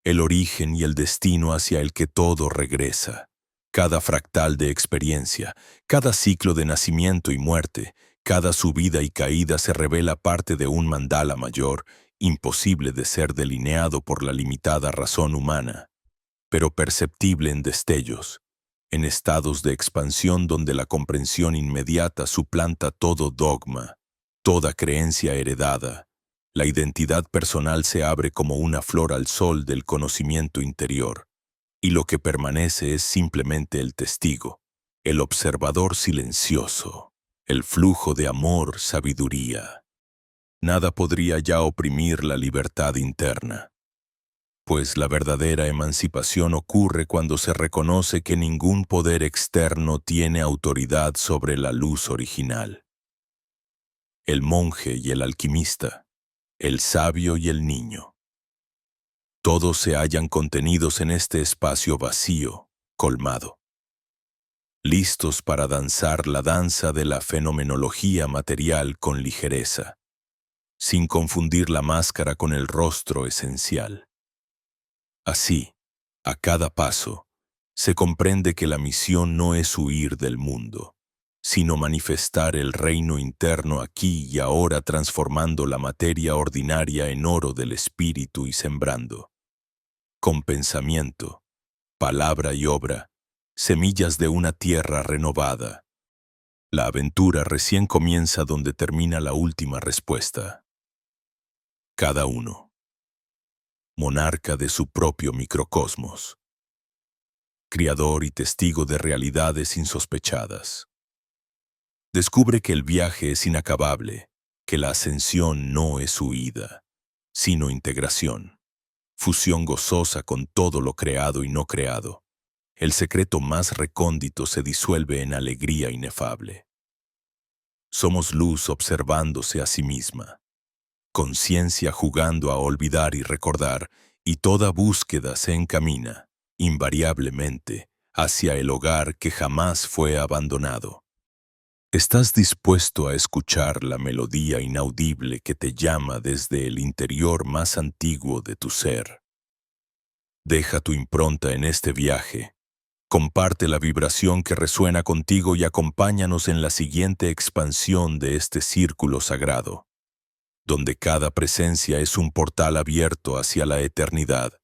El origen y el destino hacia el que todo regresa. Cada fractal de experiencia, cada ciclo de nacimiento y muerte, cada subida y caída se revela parte de un mandala mayor, imposible de ser delineado por la limitada razón humana, pero perceptible en destellos, en estados de expansión donde la comprensión inmediata suplanta todo dogma, toda creencia heredada. La identidad personal se abre como una flor al sol del conocimiento interior, y lo que permanece es simplemente el testigo, el observador silencioso, el flujo de amor, sabiduría. Nada podría ya oprimir la libertad interna, pues la verdadera emancipación ocurre cuando se reconoce que ningún poder externo tiene autoridad sobre la luz original. El monje y el alquimista, el sabio y el niño. Todos se hallan contenidos en este espacio vacío, colmado, listos para danzar la danza de la fenomenología material con ligereza, sin confundir la máscara con el rostro esencial. Así, a cada paso, se comprende que la misión no es huir del mundo, sino manifestar el reino interno aquí y ahora, transformando la materia ordinaria en oro del espíritu y sembrando, con pensamiento, palabra y obra, semillas de una tierra renovada. La aventura recién comienza donde termina la última respuesta. Cada uno, monarca de su propio microcosmos, criador y testigo de realidades insospechadas. Descubre que el viaje es inacabable, que la ascensión no es huida, sino integración, fusión gozosa con todo lo creado y no creado. El secreto más recóndito se disuelve en alegría inefable. Somos luz observándose a sí misma, conciencia jugando a olvidar y recordar, y toda búsqueda se encamina, invariablemente, hacia el hogar que jamás fue abandonado. ¿Estás dispuesto a escuchar la melodía inaudible que te llama desde el interior más antiguo de tu ser? Deja tu impronta en este viaje. Comparte la vibración que resuena contigo y acompáñanos en la siguiente expansión de este círculo sagrado, donde cada presencia es un portal abierto hacia la eternidad.